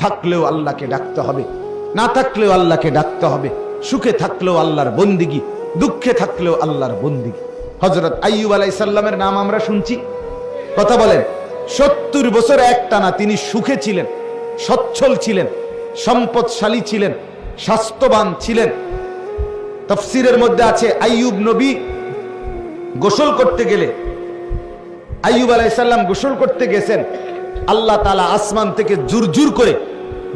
থাকলেও আল্লাহকে ডাকতে হবে, না থাকলেও আল্লাহকে ডাকতে হবে। সুখে থাকলেও আল্লাহর বন্দিগি, দুঃখে থাকলেও আল্লাহর বন্দিগি। হযরত আইয়ুব আলাইহিস সালামের নাম আমরা শুনছি, কথা বলেন। 70 বছর একটানা তিনি সুখে ছিলেন, সচ্ছল ছিলেন, সম্পদশালী ছিলেন, স্বাস্থ্যবান ছিলেন। তাফসীরের মধ্যে আছে আইয়ুব নবী গোসল করতে গেলে, আইয়ুব আলাইহিস সালাম গোসল করতে গেছেন, আল্লাহ তাআলা আসমান থেকে জুরজুর করে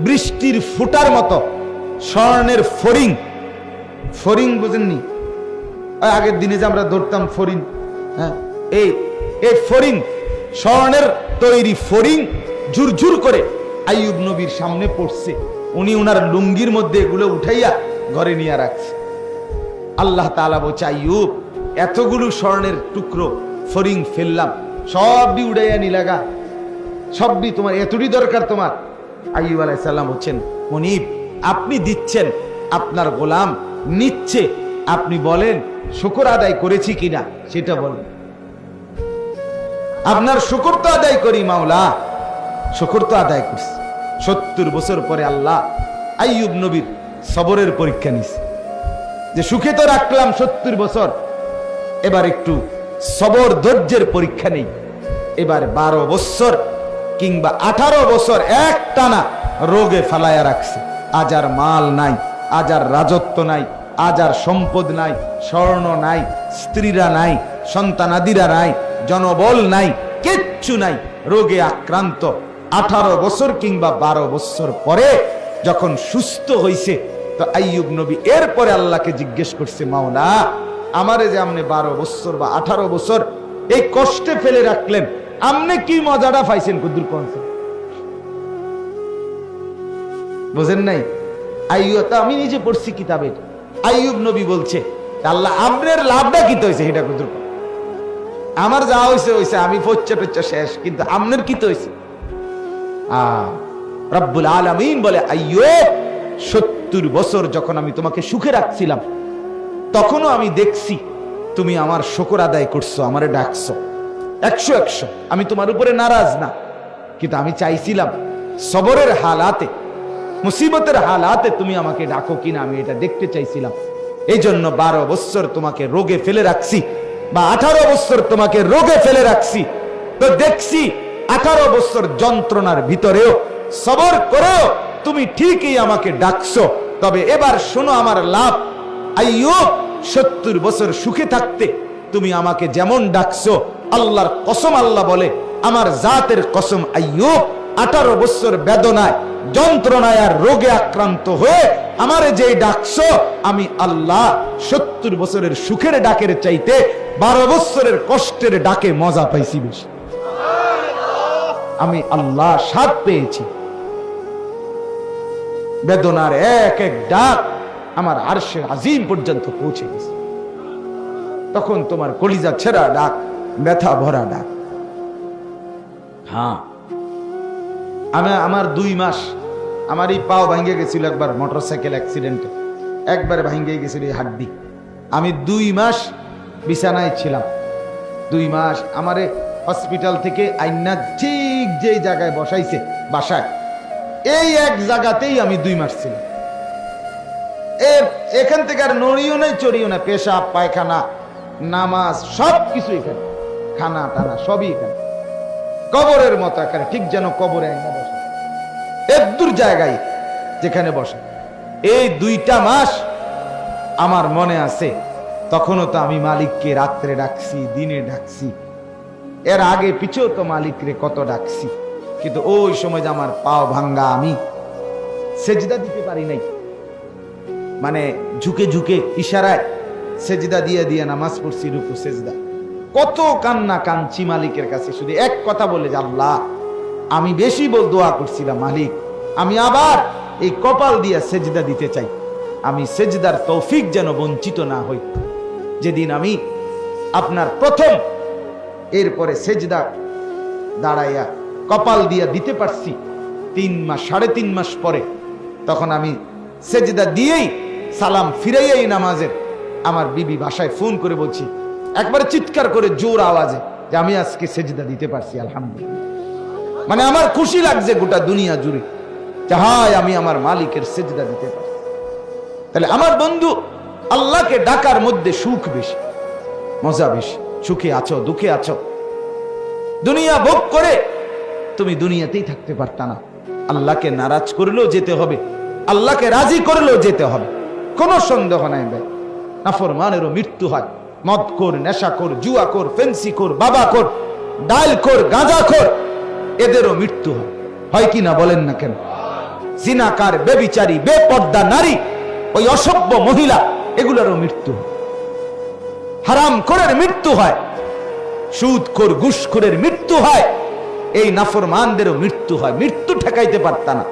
বৃষ্টির ফুটার মতো স্বর্ণের ফড়িং, ফড়িং বুঝেননি? আগের দিনে যে আমরা ধরতাম ফড়িং, হ্যাঁ, এই ফড়িং, স্বর্ণের তৈরি ফড়িং ঝুরঝুর করে আইয়ুব নবীর সামনে পড়ছে। উনি উনার লুঙ্গির মধ্যে এগুলো উঠাইয়া ঘরে নিয়ে রাখছে। আল্লাহ তাআলা বলছে, আইয়ুব, এতগুলো স্বর্ণের টুকরো ফড়িং ফেললাম, সবই উড়াইয়া নিলাগা, সবই তোমার, এতটি দরকার তোমার? আইয়ুব আলাইহিস সালাম বলছেন, মুনিব, আপনি দিচ্ছেন, আপনার গোলাম নিচ্ছে, আপনি বলেন শুকর আদায় করেছি কিনা সেটা বলেন। আপনার শুকর তো আদায় করি মাওলা, শুকর তো আদায় করছি। 70 বছর পরে আল্লাহ আইয়ুব নবীর সবরের পরীক্ষা নিছে, যে সুখে তো রাখলাম 70 বছর, এবার একটু সবর ধৈর্যের পরীক্ষা নেই। এবার 12 বছর কিংবা 18 বছর এক টানা রোগে ফালায়া রাখছে। আজ আর মাল নাই, আজ আর রাজত্ব নাই, আজ আর সম্পদ নাই, স্বর্ণ নাই, স্ত্রীরা নাই, সন্তানাদিরা নাই, জনবল নাই, কিচ্ছু নাই, রোগে আক্রান্ত। 18 বছর কিংবা 12 বছর পরে যখন সুস্থ হইছে, তো আইয়ুব নবী এরপরে আল্লাহকে জিজ্ঞেস করছে, মাওলা, আমারে যে আপনি 12 বছর বা 18 বছর এই কষ্টে ফেলে রাখলেন, আপনি কি মজাটা পাইছেন? কুদ্দুর কনছে বুঝেন নাই? আইয়ুব, আমি নিজে পড়ছি কিতাবে, আইয়ুব নবী বলছে, আল্লাহ আপনার লাভটা কি হয়েছে সেটা কুদ্দুর, আমার যা হয়েছে হয়েছে, আমি পচ্চা টচ্চা শেষ, কিন্তু আপনার কি হয়েছে? রব্বুল আলামিন বলে, আইয়ুব, 70 বছর যখন আমি তোমাকে সুখে রাখছিলাম, তখনও আমি দেখছি তুমি আমার শুকর আদায় করছো, আমারে ডাকছো 100 আমি তোমার উপরে নারাজ না, কিন্তু আমি চাইছিলাম সবরের হালাতে, মুসিবতের হালাতে তুমি আমাকে ডাকো কিনা, আমি এটা দেখতে চাইছিলাম। এই জন্য 12 বছর তোমাকে রোগে ফেলে রাখছি, বা 18 বছর তোমাকে রোগে ফেলে রাখছি, তো দেখছি 18 বছর যন্ত্রণার ভিতরেও সবর করেও তুমি ঠিকই আমাকে ডাকছো। তবে এবার শোনো আমার লাভ, আইয়ুব, 70 বছর সুখে থাকতে তুমি আমাকে যেমন ডাকছো, আল্লাহর কসম, আল্লাহ বলে, আমার জাতের কসম, আইয়ুব 18 বছর বেদনায়, যন্ত্রণায় আর রোগে আক্রান্ত হয়ে আমারে যে ডাকছো, আমি আল্লাহ 70 বছরের সুখের ডাকের চাইতে 12 বছরের কষ্টের ডাকে মজা পাইছি বেশি। আমি আল্লাহ স্বাদ পেয়েছি। বেদনার এক এক ডাক আমার আরশে আজিম পর্যন্ত পৌঁছে গেছে। তখন তোমার কলিজা ছেঁড়া ডাক, ব্যথা ভরা ডাক। হ্যাঁ, আমার 2 মাস, আমার এই পাও ভাঙ্গে গেছিল একবার মোটরসাইকেল অ্যাক্সিডেন্টে, একবার ভাঙ্গে গেছিল এই হাড্ডি। আমি 2 মাস বিছানায় ছিলাম। 2 মাস আমারে হসপিটাল থেকে আইনা ঠিক যেই জায়গায় বসাইছে বাসায়, এই এক জায়গাতেই আমি 2 মাস ছিলাম। এখান থেকে আর নড়িও নাই, চড়িও না, পেশাব পায়খানা নামাজ সব কিছু এখানে, খানা টানা সবই এখানে, কবরের মতো এখানে, ঠিক যেন কবরে আইনা বসে, এক দূর জায়গায় যেখানে বসে। এই 2টা মাস আমার মনে আছে, তখনও তো আমি মালিককে রাত্রে ডাকছি, দিনে ডাকছি, এর আগে পিছেও তো মালিকরে কত ডাকছি, কিন্তু ওই সময় যে আমার পাও ভাঙ্গা, আমি সেজদা দিতে পারি নাই, মানে ঝুঁকে ঝুঁকে ইশারায় সেজদা দিয়ে দিয়ে নামাজ পড়ছি, রুকু সেজদা, কত কান্না কাঁদছি মালিকের কাছে, শুধু এক কথা বলে যে আল্লাহ, আমি বেশি দোয়া করছিলাম, মালিক আমি আবার এই কপাল দিয়ে সেজদা দিতে চাই, আমি সেজদার তৌফিক যেন বঞ্চিত না হই। যেদিন আমি আপনার প্রথম এরপরে সেজদা দাঁড়াইয়া কপাল দিয়া দিতে পারছি 3 মাস 3.5 মাস পরে, তখন আমি সেজদা দিয়েই সালাম ফিরাইয়াই নামাজের আমার বিবি বাসায় ফোন করে বলছি, একবারে চিৎকার করে জোর আওয়াজে, যে আমি আজকে সেজদা দিতে পারছি, আলহামদুলিল্লাহ। মানে আমার খুশি লাগছে গোটা দুনিয়া জুড়ে, যে হায় আমি আমার মালিকের সিজদা দিতে পারি। তাহলে আমার বন্ধু, আল্লাহকে ডাকার মধ্যে সুখ বেশি, মজা বেশি। সুখে আছো, দুঃখে আছো, দুনিয়া ভোগ করে তুমি দুনিয়াতেই থাকতে পারতা না। আল্লাহকে নারাজ করলেও যেতে হবে, আল্লাহকে রাজি করলেও যেতে হবে, কোনো সন্দেহ নাই ভাই। নাফরমানেরও মৃত্যু হয়, মদখোর, নেশাখোর, জুয়াখোর, ফেন্সিখোর, বাবাখোর, ডালখোর, গাঁজাখোর, এদেরও মৃত্যু হয়, হয় কি না বলেন না কেন? জিনাকার, বেবিচারী, বেপর্দা নারী, ওই অসভ্য মহিলা, এগুলোরও মৃত্যু হয়। হারামখোরের মৃত্যু হয়, সুদখোর, ঘুষখোরের মৃত্যু হয়, এই নাফরমানদেরও মৃত্যু হয়। মৃত্যু ঠেকাইতে পারতা না,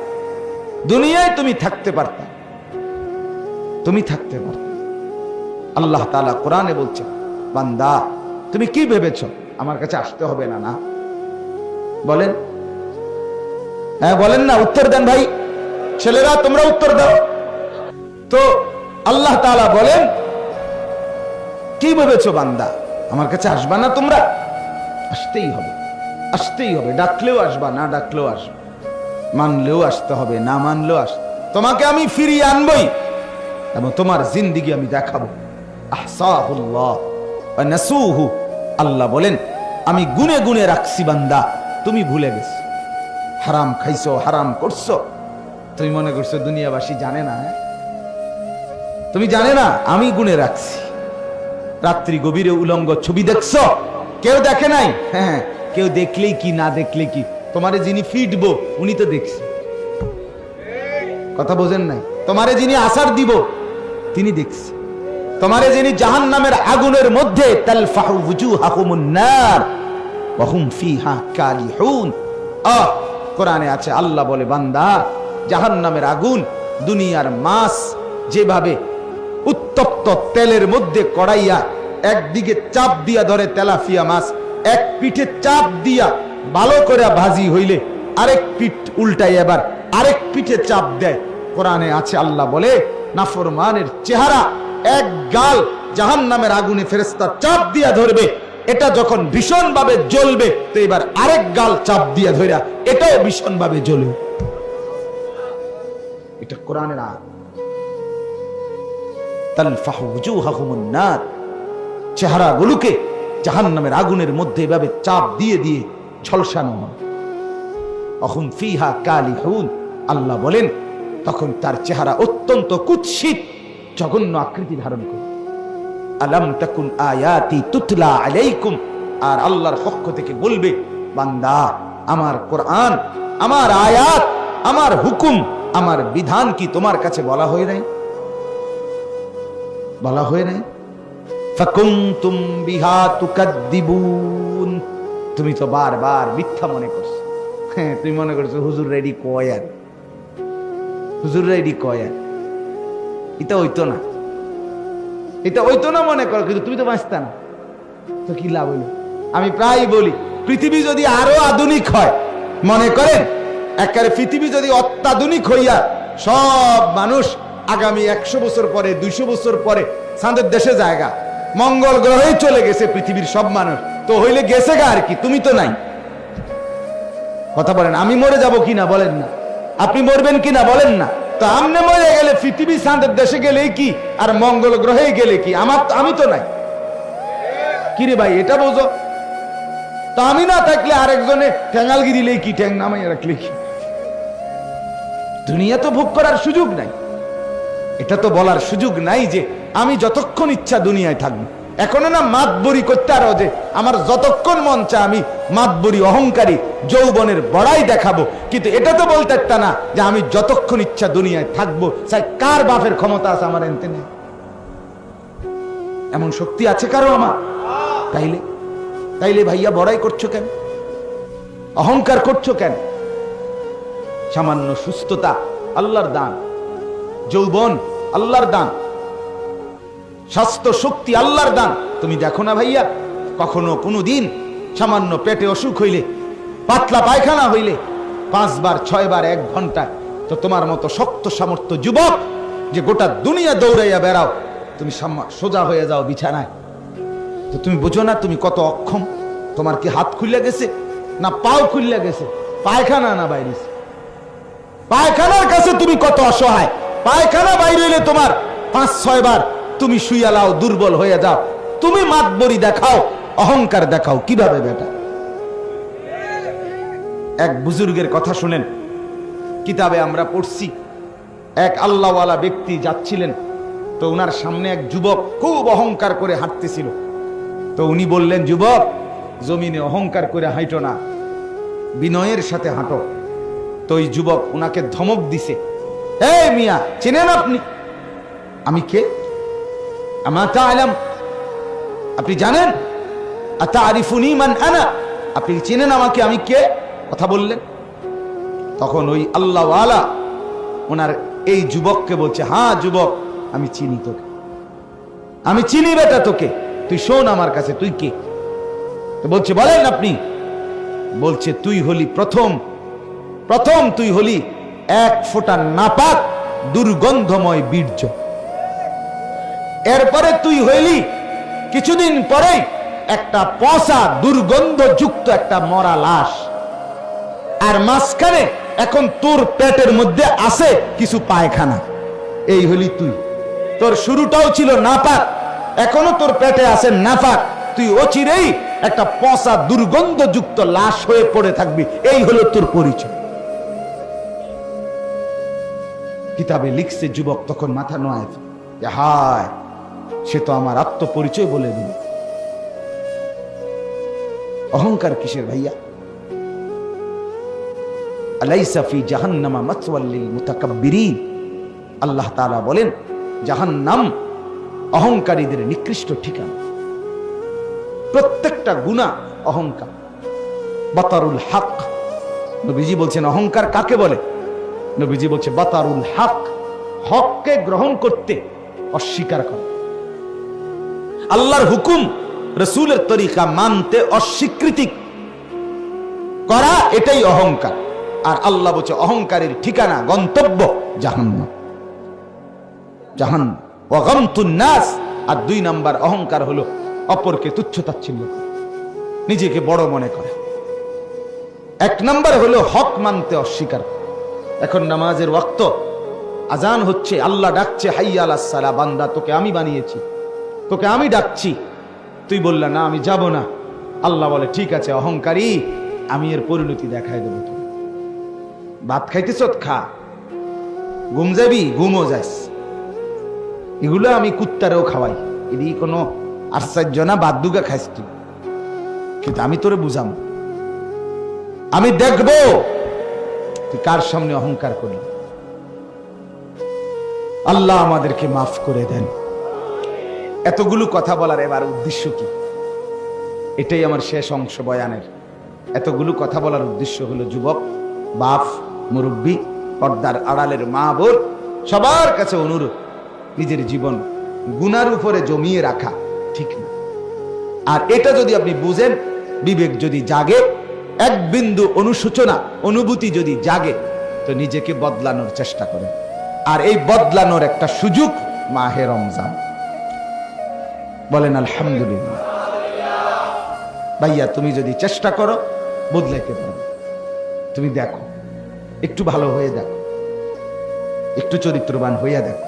দুনিয়ায় তুমি থাকতে পারতা, তুমি থাকতে পারতা। আল্লাহ তাআলা কোরআনে বলছে, বান্দা তুমি কি ভেবেছো আমার কাছে আসতে হবে না? না বলেন, হ্যাঁ বলেন না, উত্তর দেন ভাই, ছেলেরা তোমরা উত্তর দাও তো। আল্লাহ তাআলা বলেন, কি ভেবেছো বান্দা আমার কাছে আসবা না তোমরা? আসতেই হবে, আসতেই হবে। ডাকলেও আসবা, না ডাকলেও আসবা, মানলেও আসতে হবে, না মানলেও আস। তোমাকে আমি ফিরিয়ে আনবই এবং তোমার জিন্দেগি আমি দেখাবো। আহসাহুল্লাহ ওয়া নাসুহু, আল্লাহ বলেন আমি গুনে গুনে রাখছি বান্দা, তুমি ভুলে গেছো। হারাম খাইছো, হারাম করছো, তুমি মনে করছো দুনিয়াবাসী জানে না? তুমি জানে না, আমি গুনে রাখছি। রাত্রি গভীরে উলঙ্গ ছবি দেখছো, কেউ দেখে নাই? হ্যাঁ, কেউ দেখলেই কি না দেখলে কি, তোমারে যিনি ফিটবো উনি তো দেখছে। কথা বোঝেন নাই? তোমারে যিনি আসার দিব তিনি দেখছে। তোমারে যিনি জাহান্নামের আগুনের মধ্যে তালফাহু ওয়ুজুহাহুমুন নার ওয়া হুম ফিহা কালিহুন, কোরআনে আছে, আল্লাহ বলে বান্দা জাহান্নামের আগুন দুনিয়ার মাছ যেভাবে উত্তপ্ত তেলের মধ্যে কড়াইয়া একদিকে চাপ দিয়া ধরে, তেলাপিয়া মাছ এক পিঠে চাপ দিয়া ভালো করে ভাজি হইলে আরেক পিঠ উল্টাই এবার আরেক পিঠে চাপ দেয়। কোরআনে আছে, আল্লাহ বলে নাফরমানের চেহারা এক গাল জাহান্নামের আগুনে ফেরেশতা চাপ দিয়া ধরবে, এটা যখন ভীষণ ভাবে জ্বলবে তো এবার আরেক গাল চাপ দিয়া ধরা এটাও ভীষণ ভাবে জ্বলবে। এটা কোরআনের আয়াত। তালফাহু ওয়ুজুহাহুমুন নার, চেহারাগুলোকে জাহান্নামের আগুনের মধ্যে এভাবে চাপ দিয়ে দিয়ে ঝলসানো হয়। অহুম ফিহা কালিহুন, আল্লাহ বলেন তখন তার চেহারা অত্যন্ত কুৎসিত, জঘন্য আকৃতি ধারণ করে। আলাম তাকুন আয়াতি তুতলা আলাইকুম, আর আল্লাহর পক্ষ থেকে বলবে বান্দা আমার কোরআন, আমার আয়াত, আমার হুকুম, আমার বিধান কি তোমার কাছে বলা হয় নাই? বলা হয় নাই? ফাকুনতুম বিহা তুকাদ্দিবুন, তুমি তো বারবার মিথ্যা মনে করছো। হ্যাঁ, তুমি মনে করছো হুজুর রেডি কয় আর, হুজুর রেডি কয় আর, এটা হইতো না, এটা হইতো না মনে করো, কিন্তু তুমি তো বাঁচতা না, তো কি লাভ হইল? আমি প্রায় বলি পৃথিবী যদি আরো আধুনিক হয়, মনে করেন একেবারে পৃথিবী যদি অত্যাধুনিক হইয়া সব মানুষ আগামী 100 বছর পরে 200 বছর পরে চাঁদের দেশে জায়গা, মঙ্গল গ্রহে চলে গেছে পৃথিবীর সব মানুষ, তো হইলে গেছে গা আর কি, তুমি তো নাই। কথা বলেন, আমি মরে যাব কিনা বলেন না, আপনি মরবেন কিনা বলেন না, তো আমনে মরে গেলে পৃথিবী চাঁদের দেশে গেলে কি আর মঙ্গল গ্রহে গেলে কি, আমি তো নাই। কিরে ভাই এটা বোঝো তো, আমি না থাকলে আরেকজনে ঠ্যাঙ্গালগি দিলেই কি, ঠ্যাং নামাই রাখলে কি, দুনিয়া তো ভোগ করার সুযোগ নাই। এটা তো বলার সুযোগ নাই যে আমি যতক্ষণ ইচ্ছা দুনিয়ায় থাকবো। এখনো না মাতবরি করতে আরো যে আমার যতক্ষণ মন চায় আমি মাতবরি অহংকারী যৌবনের বড়াই দেখাবো, কিন্তু এটা তো বলতে একটা না যে আমি যতক্ষণ ইচ্ছা দুনিয়ায় থাকবো, চাই কার বাপের ক্ষমতা আছে আমার এনতে নেই, এমন শক্তি আছে কারো আমার? তাইলে তাইলে ভাইয়া বড়াই করছো কেন, অহংকার করছো কেন? সামান্য সুস্থতা আল্লাহর দান, যৌবন আল্লাহর দান, স্বাস্থ্য শক্তি আল্লাহর দান। তুমি দেখো না ভাইয়া, কখনো কোনো দিন সামান্য পেটে অসুখ হইলে, পাতলা পায়খানা হইলে 5 বার 6 বার 1 ঘন্টা, তো তোমার মতো শক্ত সামর্থ্য যুবক যে গোটা দুনিয়া দৌড়াইয়া বেড়াও, তুমি সোজা হয়ে যাও বিছানায়, তো তুমি বুঝো না তুমি কত অক্ষম? তোমার কি হাত খুলে গেছে না পাও খুলে গেছে, পায়খানা না বাইরেছে? পায়খানার কাছে তুমি কত অসহায়। পায়খানা বাইরে হইলে তোমার 5-6 বার তুমি শুয়ালাও, দুর্বল হয়ে যাও। তুমি মাতবরি দেখাও, অহংকার দেখাও কিভাবে বেটা? এক বুজুর্গের কথা শুনেন, কিতাবে আমরা পড়ছি। এক আল্লাহওয়ালা ব্যক্তি যাচ্ছিলেন, তো উনার সামনে এক যুবক খুব অহংকার করে হাঁটতেছিল। তো উনি বললেন, যুবক, জমিনে অহংকার করে হাঁটো না, বিনয়ের সাথে হাঁটো। তো ওই যুবক উনাকে ধমক দিছে, এই মিয়া, চেনেন আপনি আমি কে? আমা তা'লাম, আপনি জানেন? আতারিফুনি মান আনা, আপনি চেনেন আমাকে, আমি কে? কথা বললেন। তখন ওই আল্লাহওয়ালা ওনার এই যুবককে বলছে, হ্যাঁ যুবক, আমি চিনি তোকে, আমি চিনি বেটা তোকে, তুই শোন আমার কাছে, তুই কে? তো বলছে, বলেন আপনি। বলছে, তুই হলি প্রথম তুই হলি 1 ফোঁটা নাপাক দুর্গন্ধময় বীর্য। এরপরে তুই হইলি কিছুদিন পরেই একটা পচা দুর্গন্ধযুক্ত একটা মরা লাশ। আর মাঝখানে এখন তোর পেটের মধ্যে আছে কিছু পায়খানা। এই হলি তুই। তোর শুরুটাও ছিল নাপাক, এখনো তোর পেটে আছে নাপাক। তুই অচিরেই একটা পচা দুর্গন্ধযুক্ত লাশ হয়ে পড়ে থাকবি। এই হলো তোর পরিচয়। কিতাবে লিখছে, যুবক তখন মাথা নোয়ায়, হায়, সে তো আমার আত্মপরিচয় বলে দিল। অহংকার কিসের ভাইয়া? আলাইসা ফি জাহান্নামা মাসওয়াল লিল মুতাকাব্বিরিন, আল্লাহ তাআলা বলেন, জাহান্নাম অহংকারীদের নিকৃষ্ট ঠিকানা। প্রত্যেকটা গুনাহ অহংকার। বাতারুল হক, নবীজি বলছেন অহংকার কাকে বলে? নবীজি বলছে বাতারুল হক, হককে গ্রহণ করতে অস্বীকার করা, আল্লাহর হুকুম রাসূলের তরিকা মানতে অস্বীকৃতি করা, এটাই অহংকার। আর আল্লাহ বলছে অহংকারের ঠিকানা, গন্তব্য জাহান্নাম। জাহান্নাম ওয়া গামতুন নাস। আর 2 নাম্বার অহংকার হলো অপরকে তুচ্ছ-তাচ্ছিল্য করা, নিজেকে বড় মনে করে। 1 নাম্বার হলো হক মানতে অস্বীকার। এখন নামাজের ওয়াক্ত, আজান হচ্ছে, আল্লাহ ডাকছে, হাইয়া আলাস সালাহ, বান্দা তোকে আমি বানিয়েছি, তোকে আমি ডাকছি, তুই বললা না আমি যাব না। আল্লাহ বলে, ঠিক আছে অহংকারী, আমি এর পরিণতি দেখাই দেবো। তোর ভাত খাইতেছ, খা, ঘুম যাবি, ঘুমও যাস, এগুলো আমি কুত্তারেও খাওয়াই, এটি কোনো আশ্চর্য না। বাদ দুগা খাইস তুই, কিন্তু আমি তোরে বুঝাম, আমি দেখবো তুই কার সামনে অহংকার করলি। আল্লাহ আমাদেরকে মাফ করে দেন। এতগুলো কথা বলার এবার উদ্দেশ্য কি? এটাই আমার শেষ অংশ বয়ানের। এতগুলো কথা বলার উদ্দেশ্য হলো, যুবক, বাপ, মুরব্বী, পর্দার আড়ালের মা বোন, সবার কাছে অনুরোধ, নিজের জীবন গুনার উপরে জমিয়ে রাখা ঠিক না। আর এটা যদি আপনি বুঝেন, বিবেক যদি জাগে, এক বিন্দু অনুশোচনা অনুভূতি যদি জাগে, তো নিজেকে বদলানোর চেষ্টা করেন। আর এই বদলানোর একটা সুযোগ মাহে রমজান। বলেন আলহামদুলিল্লাহ। ভাইয়া, তুমি যদি চেষ্টা করো বদলাইতে পারো। তুমি দেখো, একটু ভালো হয়ে দেখো, একটু চরিত্রবান হইয়া দেখো।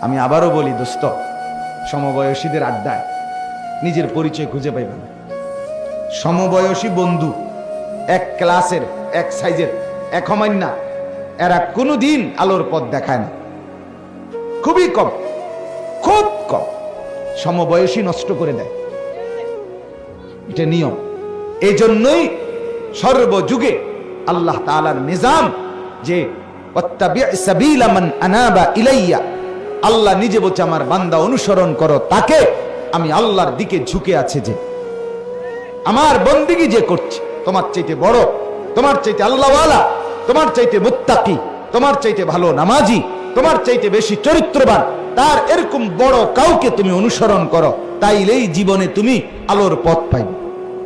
আমি আবারও বলি দোস্ত, সমবয়সীদের আড্ডায় নিজের পরিচয় খুঁজে পাইবে না। সমবয়সী বন্ধু, এক ক্লাসের, এক সাইজের, এক হমান্না, এরা কোনোদিন আলোর পথ দেখায় না। খুবই কম, খুব কম। সমবয়সী নষ্ট করে দেয়, এটা নিয়ম। এই জন্যই সর্বযুগে আল্লাহ তাআলার নিজাম যে ওয়াত্তাবি' সাবিলা মান আনাবা ইলাইয়া, আল্লাহ নিজে বলছে আমার বান্দা অনুসরণ করো তাকে। আমি আল্লাহর দিকে ঝুঁকে আছে, যে আমার বন্দেগী যে করছে, তোমার চাইতে বড়, তোমার চাইতে আল্লাহওয়ালা, তোমার চাইতে মুত্তাকি, তোমার চাইতে ভালো নামাজি, তোমার চাইতে বেশি চরিত্রবান, তার এরকম বড় কাউকে তুমি অনুসরণ করো, তাইলেই জীবনে তুমি আলোর পথ পাইবে।